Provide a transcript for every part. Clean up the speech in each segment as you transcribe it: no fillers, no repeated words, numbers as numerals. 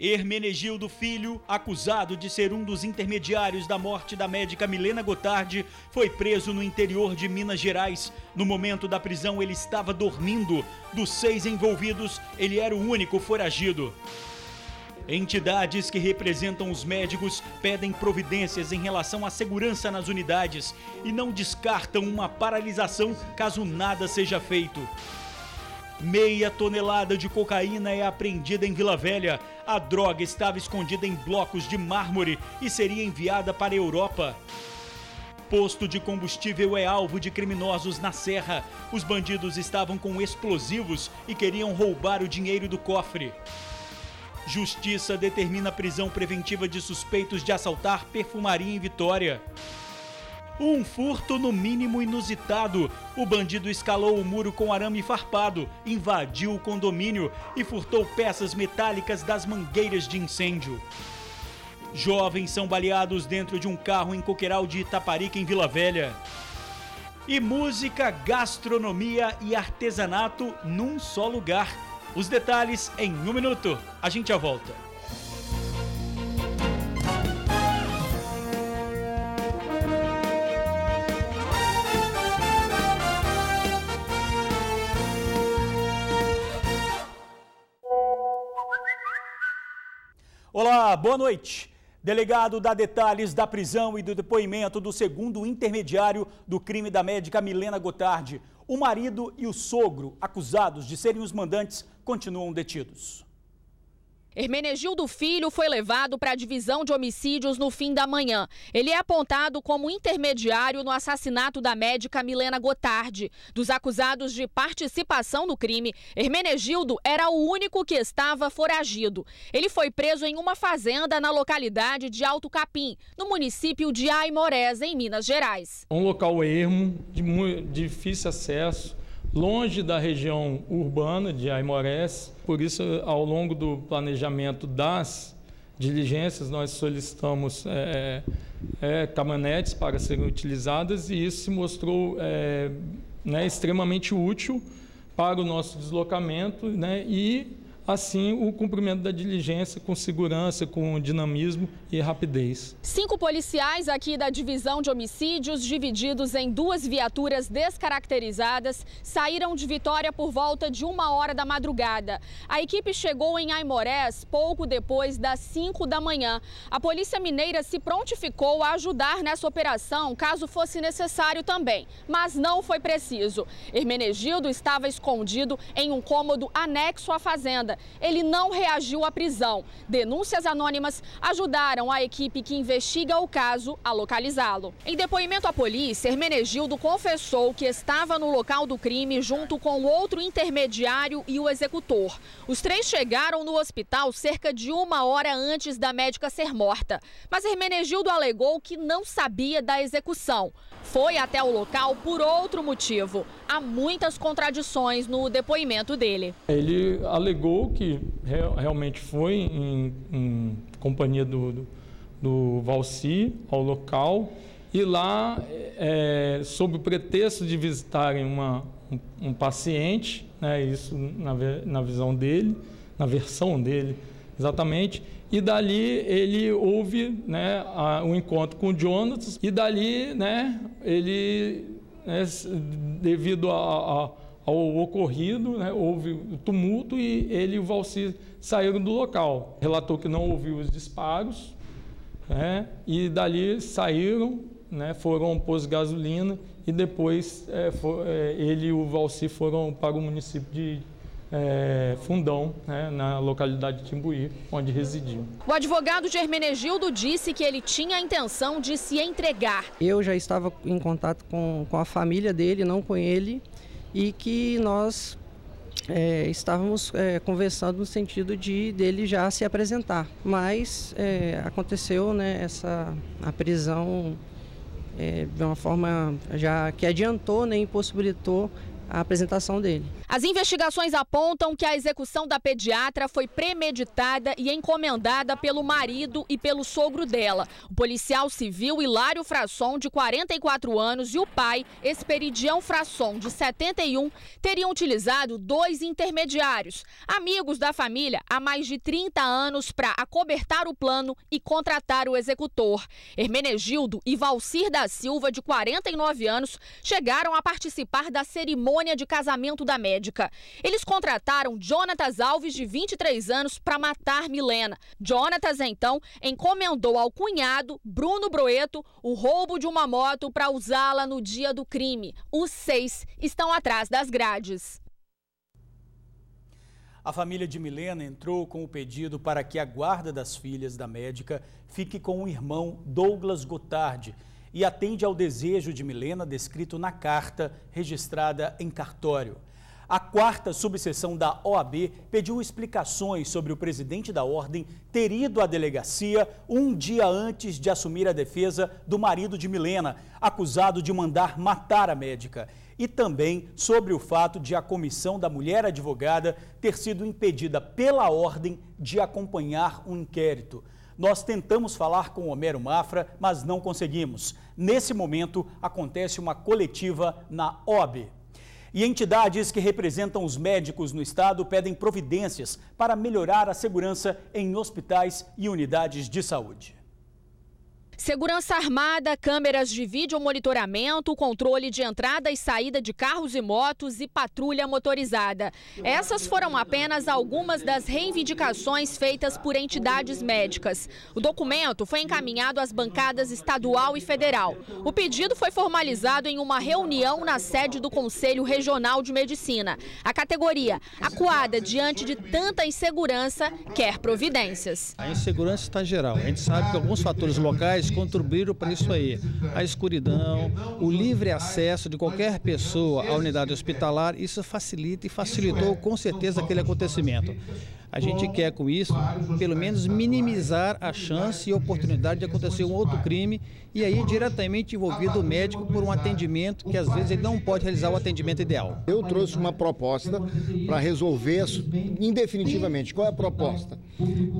Hermenegildo Filho, acusado de ser um dos intermediários da morte da médica Milena Gotardi, foi preso no interior de Minas Gerais. No momento da prisão, ele estava dormindo. Dos 6 envolvidos, ele era o único foragido. Entidades que representam os médicos pedem providências em relação à segurança nas unidades e não descartam uma paralisação caso nada seja feito. Meia tonelada de cocaína é apreendida em Vila Velha. A droga estava escondida em blocos de mármore e seria enviada para a Europa. Posto de combustível é alvo de criminosos na Serra. Os bandidos estavam com explosivos e queriam roubar o dinheiro do cofre. Justiça determina prisão preventiva de suspeitos de assaltar perfumaria em Vitória. Um furto no mínimo inusitado. O bandido escalou o muro com arame farpado, invadiu o condomínio e furtou peças metálicas das mangueiras de incêndio. Jovens são baleados dentro de um carro em Coqueiral de Itaparica, em Vila Velha. E música, gastronomia e artesanato num só lugar. Os detalhes em 1 minuto. A gente já volta. Olá, boa noite. Delegado dá detalhes da prisão e do depoimento do segundo intermediário do crime da médica Milena Gotardi. O marido e o sogro, acusados de serem os mandantes, continuam detidos. Hermenegildo Filho foi levado para a divisão de homicídios no fim da manhã. Ele é apontado como intermediário no assassinato da médica Milena Gotardi. Dos acusados de participação no crime, Hermenegildo era o único que estava foragido. Ele foi preso em uma fazenda na localidade de Alto Capim, no município de Aimorés, em Minas Gerais. Um local ermo, de muito difícil acesso, longe da região urbana de Aimorés. Por isso, ao longo do planejamento das diligências, nós solicitamos caminhonetes para serem utilizadas, e isso se mostrou extremamente útil para o nosso deslocamento, e assim o cumprimento da diligência com segurança, com dinamismo e rapidez. 5 policiais aqui da divisão de homicídios, divididos em 2 viaturas descaracterizadas, saíram de Vitória por volta de 1h da madrugada. A equipe chegou em Aimorés pouco depois das 5 da manhã. A Polícia Mineira se prontificou a ajudar nessa operação caso fosse necessário também, mas não foi preciso. Hermenegildo estava escondido em um cômodo anexo à fazenda. Ele não reagiu à prisão. Denúncias anônimas ajudaram a equipe que investiga o caso a localizá-lo. Em depoimento à polícia, Hermenegildo confessou que estava no local do crime junto com outro intermediário e o executor. Os 3 chegaram no hospital cerca de 1h antes da médica ser morta. Mas Hermenegildo alegou que não sabia da execução. Foi até o local por outro motivo. Há muitas contradições no depoimento dele. Ele alegou que realmente foi em companhia do Valci ao local, e lá, sob o pretexto de visitarem um paciente, isso na visão dele, na versão dele, exatamente, e dali ele houve um encontro com o Jonas, e dali ele, devido ao ocorrido, houve o tumulto, e ele e o Valci saíram do local. Relatou que não ouviu os disparos, e dali saíram, foram ao posto de gasolina, e depois ele e o Valci foram para o município de Fundão, na localidade de Timbuí, onde residiam. O advogado de Hermenegildo disse que ele tinha a intenção de se entregar. Eu já estava em contato com a família dele, não com ele, e que nós estávamos conversando no sentido dele já se apresentar. Mas aconteceu a prisão de uma forma já que adiantou, impossibilitou a apresentação dele. As investigações apontam que a execução da pediatra foi premeditada e encomendada pelo marido e pelo sogro dela. O policial civil Hilário Frasson, de 44 anos, e o pai, Esperidião Frasson, de 71, teriam utilizado 2 intermediários, amigos da família há mais de 30 anos, para acobertar o plano e contratar o executor. Hermenegildo e Valcir da Silva, de 49 anos, chegaram a participar da cerimônia de casamento da médica. Eles contrataram Jonatas Alves, de 23 anos, para matar Milena. Jonatas, então, encomendou ao cunhado, Bruno Broeto, o roubo de uma moto para usá-la no dia do crime. Os 6 estão atrás das grades. A família de Milena entrou com o pedido para que a guarda das filhas da médica fique com o irmão Douglas Gotardi e atende ao desejo de Milena descrito na carta registrada em cartório. A 4ª subseção da OAB pediu explicações sobre o presidente da ordem ter ido à delegacia um dia antes de assumir a defesa do marido de Milena, acusado de mandar matar a médica. E também sobre o fato de a comissão da mulher advogada ter sido impedida pela ordem de acompanhar um inquérito. Nós tentamos falar com Homero Mafra, mas não conseguimos. Nesse momento, acontece uma coletiva na OAB. E entidades que representam os médicos no estado pedem providências para melhorar a segurança em hospitais e unidades de saúde. Segurança armada, câmeras de videomonitoramento, controle de entrada e saída de carros e motos e patrulha motorizada. Essas foram apenas algumas das reivindicações feitas por entidades médicas. O documento foi encaminhado às bancadas estadual e federal. O pedido foi formalizado em uma reunião na sede do Conselho Regional de Medicina. A categoria, acuada diante de tanta insegurança, quer providências. A insegurança está geral. A gente sabe que alguns fatores locais contribuíram para isso aí. A escuridão, o livre acesso de qualquer pessoa à unidade hospitalar, isso facilita e facilitou com certeza aquele acontecimento. A gente quer com isso, pelo menos, minimizar a chance e oportunidade de acontecer um outro crime e aí diretamente envolvido o médico por um atendimento que às vezes ele não pode realizar o atendimento ideal. Eu trouxe uma proposta para resolver isso indefinitivamente. Qual é a proposta?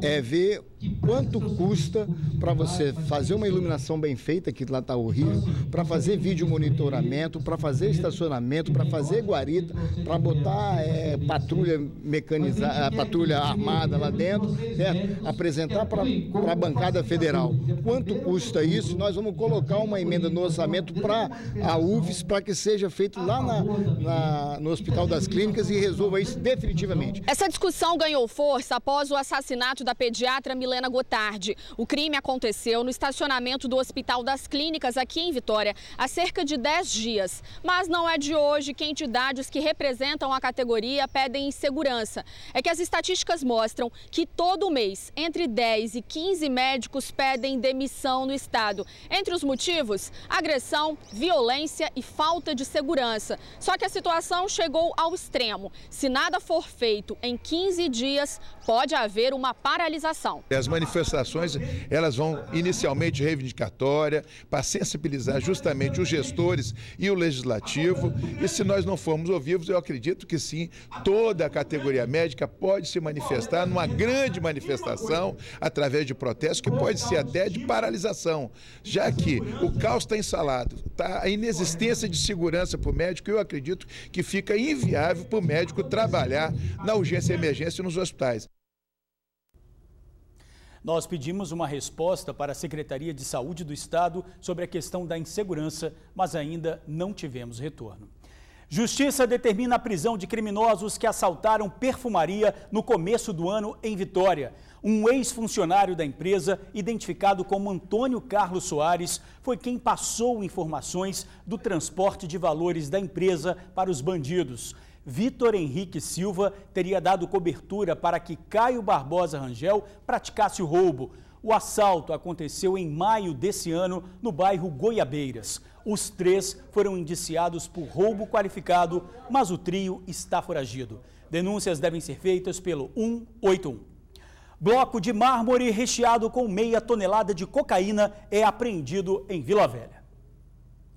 É ver quanto custa para você fazer uma iluminação bem feita, que lá está horrível, para fazer vídeo monitoramento, para fazer estacionamento, para fazer guarita, para botar patrulha mecanizada, patrulha armada lá dentro, certo? Apresentar para a bancada federal. Quanto custa isso? Nós vamos colocar uma emenda no orçamento para a UFES, para que seja feito lá no Hospital das Clínicas e resolva isso definitivamente. Essa discussão ganhou força após o assassinato da pediatra Milena Gotardi. O crime aconteceu no estacionamento do Hospital das Clínicas, aqui em Vitória, há cerca de 10 dias. Mas não é de hoje que entidades que representam a categoria pedem insegurança. É que as estatísticas mostram que todo mês, entre 10 e 15 médicos pedem demissão no estado. Entre os motivos, agressão, violência e falta de segurança. Só que a situação chegou ao extremo. Se nada for feito em 15 dias, pode haver uma paralisação. As manifestações, elas vão inicialmente reivindicatória para sensibilizar justamente os gestores e o legislativo. E se nós não formos ouvidos, eu acredito que sim, toda a categoria médica pode se manifestar numa grande manifestação através de protestos, que pode ser até de paralisação, já que o caos está instalado, a inexistência de segurança para o médico, eu acredito que fica inviável para o médico trabalhar na urgência e emergência nos hospitais. Nós pedimos uma resposta para a Secretaria de Saúde do Estado sobre a questão da insegurança, mas ainda não tivemos retorno. Justiça determina a prisão de criminosos que assaltaram perfumaria no começo do ano em Vitória. Um ex-funcionário da empresa, identificado como Antônio Carlos Soares, foi quem passou informações do transporte de valores da empresa para os bandidos. Vitor Henrique Silva teria dado cobertura para que Caio Barbosa Rangel praticasse o roubo. O assalto aconteceu em maio desse ano no bairro Goiabeiras. Os 3 foram indiciados por roubo qualificado, mas o trio está foragido. Denúncias devem ser feitas pelo 181. Bloco de mármore recheado com meia tonelada de cocaína é apreendido em Vila Velha.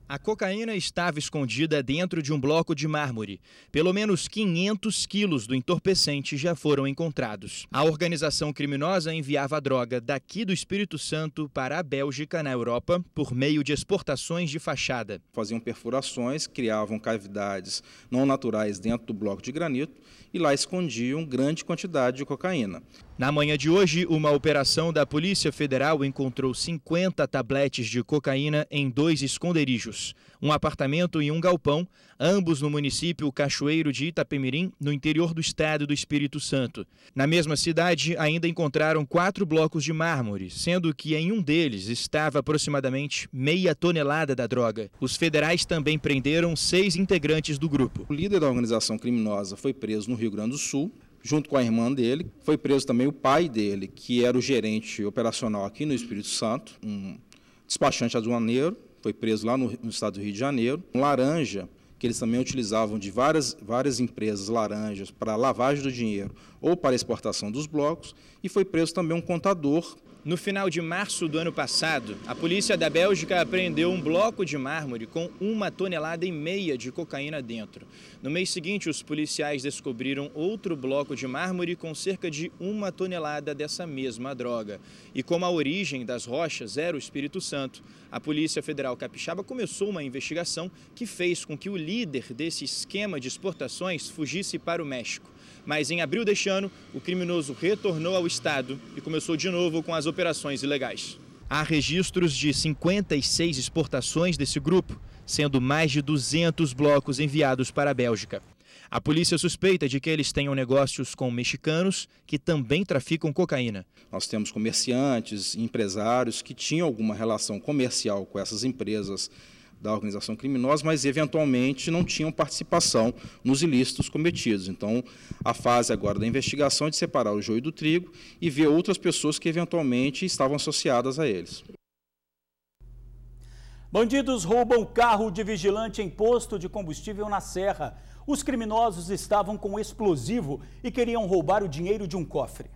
A cocaína estava escondida dentro de um bloco de mármore. Pelo menos 500 quilos do entorpecente já foram encontrados. A organização criminosa enviava a droga daqui do Espírito Santo para a Bélgica, na Europa, por meio de exportações de fachada. Faziam perfurações, criavam cavidades não naturais dentro do bloco de granito e lá escondiam grande quantidade de cocaína. Na manhã de hoje, uma operação da Polícia Federal encontrou 50 tabletes de cocaína em 2 esconderijos, um apartamento e um galpão, ambos no município Cachoeiro de Itapemirim, no interior do estado do Espírito Santo. Na mesma cidade, ainda encontraram 4 blocos de mármore, sendo que em um deles estava aproximadamente meia tonelada da droga. Os federais também prenderam 6 integrantes do grupo. O líder da organização criminosa foi preso no Rio Grande do Sul, junto com a irmã dele. Foi preso também o pai dele, que era o gerente operacional aqui no Espírito Santo, um despachante aduaneiro, foi preso lá no estado do Rio de Janeiro. Um laranja, que eles também utilizavam de várias empresas laranjas para lavagem do dinheiro ou para exportação dos blocos, e foi preso também um contador. No final de março do ano passado, a polícia da Bélgica apreendeu um bloco de mármore com 1,5 toneladas de cocaína dentro. No mês seguinte, os policiais descobriram outro bloco de mármore com cerca de 1 tonelada dessa mesma droga. E como a origem das rochas era o Espírito Santo, a Polícia Federal Capixaba começou uma investigação que fez com que o líder desse esquema de exportações fugisse para o México. Mas em abril deste ano, o criminoso retornou ao estado e começou de novo com as operações ilegais. Há registros de 56 exportações desse grupo, sendo mais de 200 blocos enviados para a Bélgica. A polícia suspeita de que eles tenham negócios com mexicanos que também traficam cocaína. Nós temos comerciantes, empresários que tinham alguma relação comercial com essas empresas da organização criminosa, mas eventualmente não tinham participação nos ilícitos cometidos. Então, a fase agora da investigação é de separar o joio do trigo e ver outras pessoas que eventualmente estavam associadas a eles. Bandidos roubam carro de vigilante em posto de combustível na Serra. Os criminosos estavam com explosivo e queriam roubar o dinheiro de um cofre.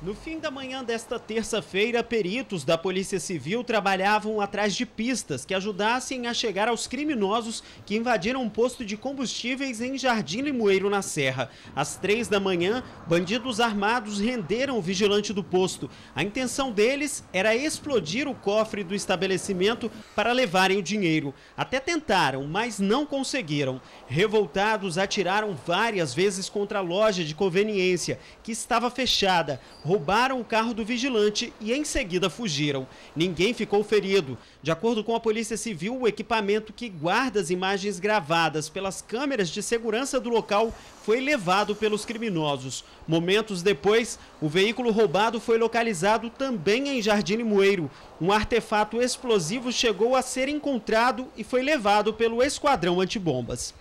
No fim da manhã desta terça-feira, peritos da Polícia Civil trabalhavam atrás de pistas que ajudassem a chegar aos criminosos que invadiram um posto de combustíveis em Jardim Limoeiro, na Serra. Às 3 da manhã, bandidos armados renderam o vigilante do posto. A intenção deles era explodir o cofre do estabelecimento para levarem o dinheiro. Até tentaram, mas não conseguiram. Revoltados, atiraram várias vezes contra a loja de conveniência, que estava fechada. Roubaram o carro do vigilante e em seguida fugiram. Ninguém ficou ferido. De acordo com a Polícia Civil, o equipamento que guarda as imagens gravadas pelas câmeras de segurança do local foi levado pelos criminosos. Momentos depois, o veículo roubado foi localizado também em Jardim Limoeiro. Um artefato explosivo chegou a ser encontrado e foi levado pelo esquadrão antibombas.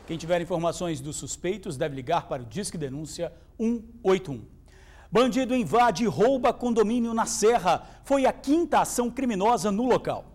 Quem tiver informações dos suspeitos deve ligar para o Disque Denúncia 181. Bandido invade e rouba condomínio na Serra. Foi a 5ª ação criminosa no local.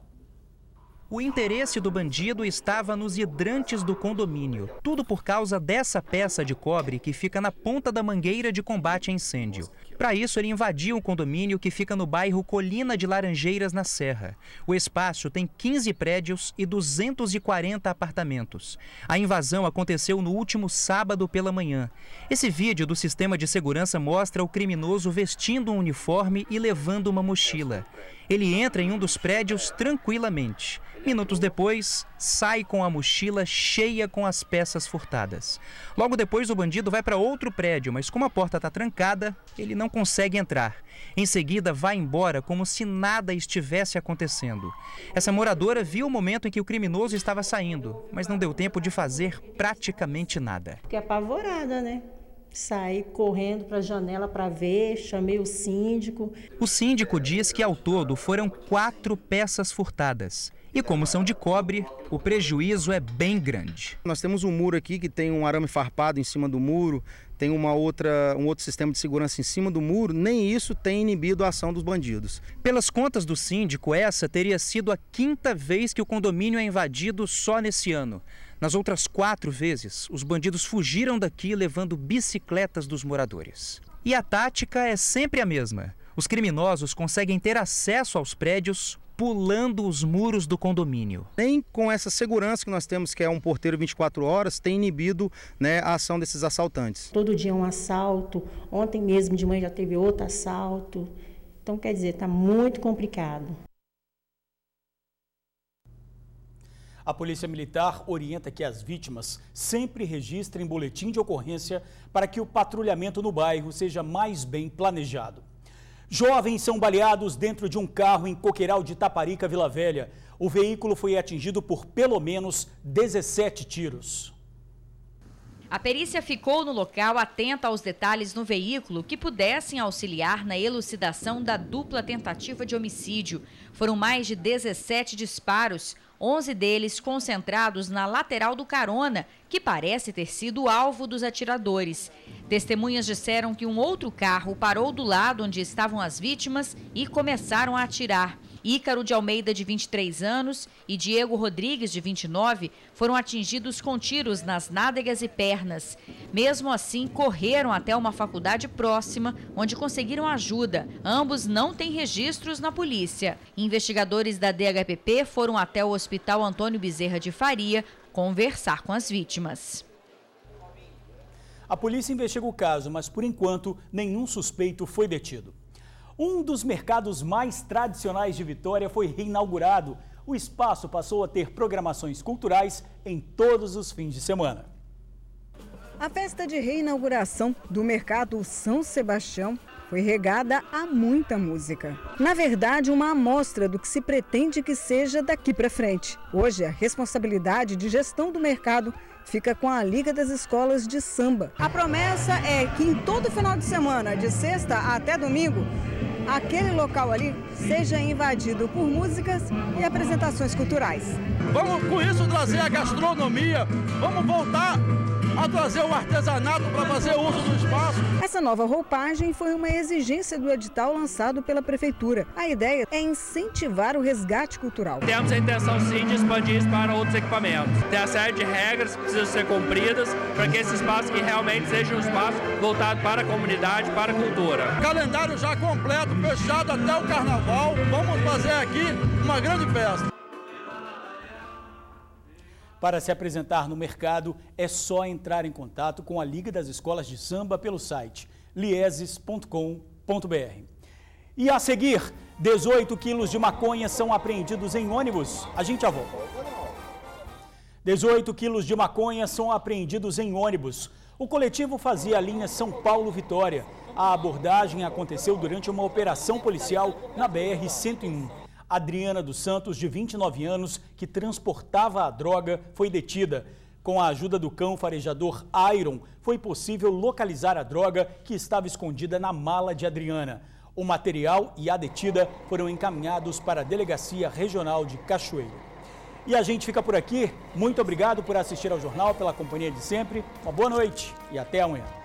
O interesse do bandido estava nos hidrantes do condomínio. Tudo por causa dessa peça de cobre que fica na ponta da mangueira de combate a incêndio. Para isso, ele invadiu o condomínio que fica no bairro Colina de Laranjeiras, na Serra. O espaço tem 15 prédios e 240 apartamentos. A invasão aconteceu no último sábado pela manhã. Esse vídeo do sistema de segurança mostra o criminoso vestindo um uniforme e levando uma mochila. Ele entra em um dos prédios tranquilamente. Minutos depois, sai com a mochila cheia com as peças furtadas. Logo depois, o bandido vai para outro prédio, mas como a porta está trancada, ele não consegue entrar. Em seguida, vai embora como se nada estivesse acontecendo. Essa moradora viu o momento em que o criminoso estava saindo, mas não deu tempo de fazer praticamente nada. Fiquei apavorada, né? Saí correndo para a janela para ver, chamei o síndico. O síndico diz que ao todo foram 4 peças furtadas. E como são de cobre, o prejuízo é bem grande. Nós temos um muro aqui que tem um arame farpado em cima do muro, tem um outro sistema de segurança em cima do muro, nem isso tem inibido a ação dos bandidos. Pelas contas do síndico, essa teria sido a 5ª vez que o condomínio é invadido só nesse ano. Nas outras 4 vezes, os bandidos fugiram daqui levando bicicletas dos moradores. E a tática é sempre a mesma. Os criminosos conseguem ter acesso aos prédios pulando os muros do condomínio. Nem com essa segurança que nós temos, que é um porteiro 24 horas, tem inibido, né, a ação desses assaltantes. Todo dia um assalto, ontem mesmo de manhã já teve outro assalto. Então, quer dizer, está muito complicado. A Polícia Militar orienta que as vítimas sempre registrem boletim de ocorrência para que o patrulhamento no bairro seja mais bem planejado. Jovens são baleados dentro de um carro em Coqueiral de Taparica, Vila Velha. O veículo foi atingido por pelo menos 17 tiros. A perícia ficou no local atenta aos detalhes no veículo que pudessem auxiliar na elucidação da dupla tentativa de homicídio. Foram mais de 17 disparos, 11 deles concentrados na lateral do carona, que parece ter sido alvo dos atiradores. Testemunhas disseram que um outro carro parou do lado onde estavam as vítimas e começaram a atirar. Ícaro de Almeida, de 23 anos, e Diego Rodrigues, de 29, foram atingidos com tiros nas nádegas e pernas. Mesmo assim, correram até uma faculdade próxima, onde conseguiram ajuda. Ambos não têm registros na polícia. Investigadores da DHPP foram até o Hospital Antônio Bezerra de Faria conversar com as vítimas. A polícia investiga o caso, mas por enquanto nenhum suspeito foi detido. Um dos mercados mais tradicionais de Vitória foi reinaugurado. O espaço passou a ter programações culturais em todos os fins de semana. A festa de reinauguração do Mercado São Sebastião foi regada a muita música. Na verdade, uma amostra do que se pretende que seja daqui para frente. Hoje, a responsabilidade de gestão do mercado fica com a Liga das Escolas de Samba. A promessa é que em todo final de semana, de sexta até domingo, aquele local ali seja invadido por músicas e apresentações culturais. Vamos com isso trazer a gastronomia, vamos voltar a trazer o artesanato para fazer uso do espaço. Essa nova roupagem foi uma exigência do edital lançado pela Prefeitura. A ideia é incentivar o resgate cultural. Temos a intenção sim de expandir isso para outros equipamentos. Tem uma série de regras que precisam ser cumpridas para que esse espaço que realmente seja um espaço voltado para a comunidade, para a cultura. Calendário já completo, fechado até o carnaval. Vamos fazer aqui uma grande festa. Para se apresentar no mercado, é só entrar em contato com a Liga das Escolas de Samba pelo site lieses.com.br. E a seguir, 18 quilos de maconha são apreendidos em ônibus. A gente já volta. 18 quilos de maconha são apreendidos em ônibus. O coletivo fazia a linha São Paulo-Vitória. A abordagem aconteceu durante uma operação policial na BR-101. Adriana dos Santos, de 29 anos, que transportava a droga, foi detida. Com a ajuda do cão farejador Iron, foi possível localizar a droga que estava escondida na mala de Adriana. O material e a detida foram encaminhados para a Delegacia Regional de Cachoeiro. E a gente fica por aqui. Muito obrigado por assistir ao jornal, pela companhia de sempre. Uma boa noite e até amanhã.